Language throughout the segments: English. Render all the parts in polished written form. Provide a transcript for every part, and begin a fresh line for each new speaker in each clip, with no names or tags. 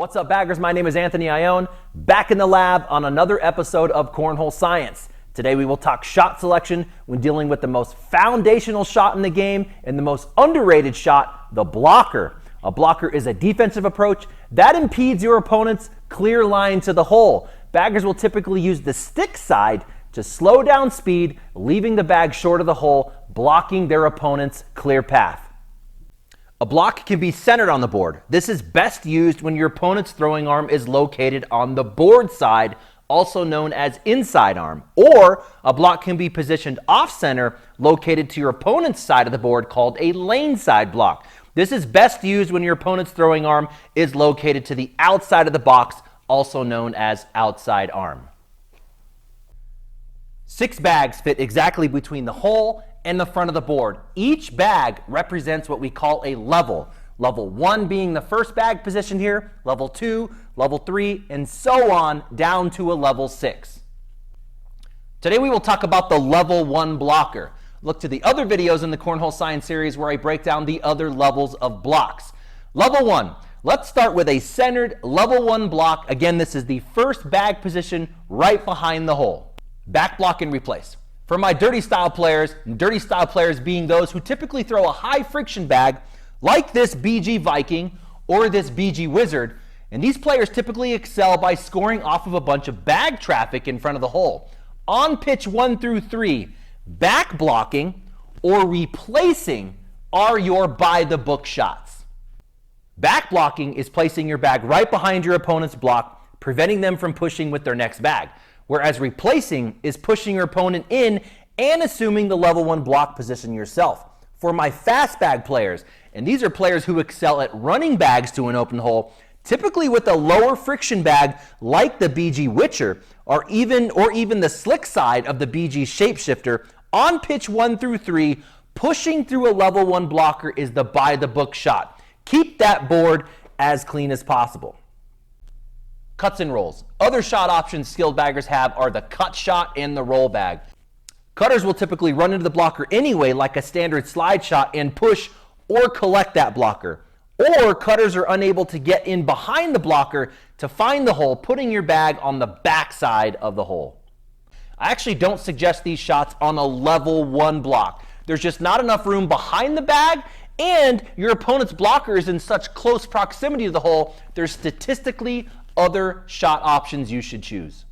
What's up, baggers? My name is Anthony Ione, back in the lab on another episode of Cornhole Science. Today we will talk shot selection when dealing with the most foundational shot in the game and the most underrated shot, the blocker. A blocker is a defensive approach that impedes your opponent's clear line to the hole. Baggers will typically use the stick side to slow down speed, leaving the bag short of the hole, blocking their opponent's clear path. A block can be centered on the board. This is best used when your opponent's throwing arm is located on the board side, also known as inside arm. Or a block can be positioned off center, located to your opponent's side of the board, called a lane side block. This is best used when your opponent's throwing arm is located to the outside of the box, also known as outside arm. 6 bags fit exactly between the hole and the front of the board. Each bag represents what we call a level. Level 1 being the first bag position here, level 2, level 3, and so on down to a level 6. Today we will talk about the level 1 blocker. Look to the other videos in the Cornhole Science series where I break down the other levels of blocks. Level 1. Let's start with a centered level 1 block. Again, this is the first bag position right behind the hole. Back block and replace. For my dirty style players being those who typically throw a high friction bag like this BG Viking or this BG Wizard, and these players typically excel by scoring off of a bunch of bag traffic in front of the hole. On pitch 1 through 3, back blocking or replacing are your by the book shots. Back blocking is placing your bag right behind your opponent's block, preventing them from pushing with their next bag. Whereas replacing is pushing your opponent in and assuming the level 1 block position yourself. For my fast bag players, and these are players who excel at running bags to an open hole, typically with a lower friction bag like the BG Witcher or even the slick side of the BG Shapeshifter, on pitch 1 through 3, pushing through a level 1 blocker is the by the book shot. Keep that board as clean as possible. Cuts and rolls. Other shot options skilled baggers have are the cut shot and the roll bag. Cutters will typically run into the blocker anyway, like a standard slide shot, and push or collect that blocker. Or cutters are unable to get in behind the blocker to find the hole, putting your bag on the back side of the hole. I actually don't suggest these shots on a level 1 block. There's just not enough room behind the bag, and your opponent's blocker is in such close proximity to the hole, there's statistically other shot options you should choose.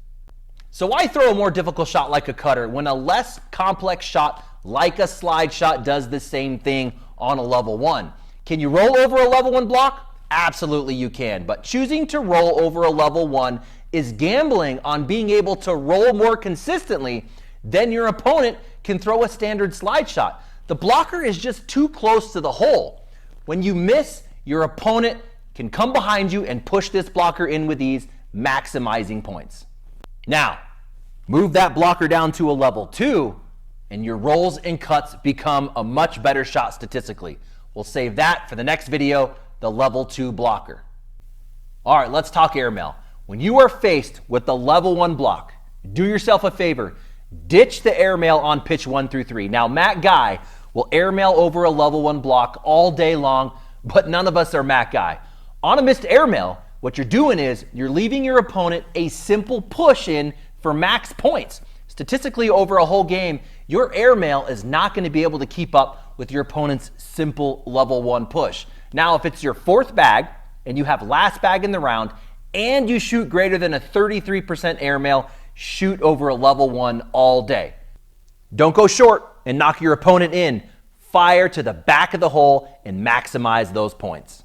So why throw a more difficult shot like a cutter when a less complex shot like a slide shot does the same thing on a level 1? Can you roll over a level 1 block? Absolutely you can, but choosing to roll over a level 1 is gambling on being able to roll more consistently than your opponent can throw a standard slide shot. The blocker is just too close to the hole. When you miss, your opponent can come behind you and push this blocker in with ease, maximizing points. Now, move that blocker down to a level 2, and your rolls and cuts become a much better shot statistically. We'll save that for the next video, the level 2 blocker. All right, let's talk airmail. When you are faced with the level 1 block, do yourself a favor, ditch the airmail on pitch 1 through 3. Now, Matt Guy will airmail over a level 1 block all day long, but none of us are Matt Guy. On a missed airmail, what you're doing is you're leaving your opponent a simple push in for max points. Statistically, over a whole game, your airmail is not going to be able to keep up with your opponent's simple level 1 push. Now, if it's your 4th bag and you have last bag in the round and you shoot greater than a 33% airmail, shoot over a level 1 all day. Don't go short and knock your opponent in. Fire to the back of the hole and maximize those points.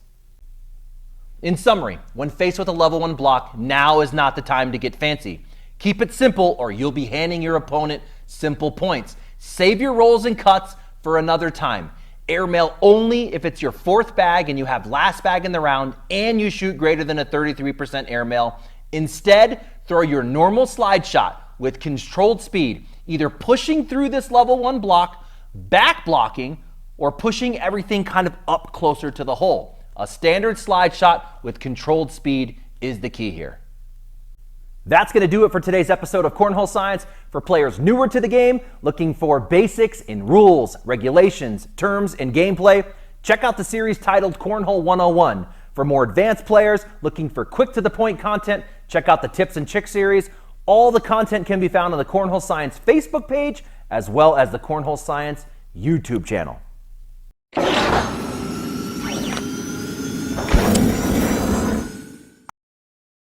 In summary, when faced with a level 1 block, now is not the time to get fancy. Keep it simple or you'll be handing your opponent simple points. Save your rolls and cuts for another time. Airmail only if it's your 4th bag and you have last bag in the round and you shoot greater than a 33% airmail. Instead, throw your normal slide shot with controlled speed, either pushing through this level 1 block, back blocking, or pushing everything kind of up closer to the hole. A standard slide shot with controlled speed is the key here. That's going to do it for today's episode of Cornhole Science. For players newer to the game, looking for basics in rules, regulations, terms, and gameplay, check out the series titled Cornhole 101. For more advanced players looking for quick to the point content, check out the Tips and Tricks series. All the content can be found on the Cornhole Science Facebook page as well as the Cornhole Science YouTube channel.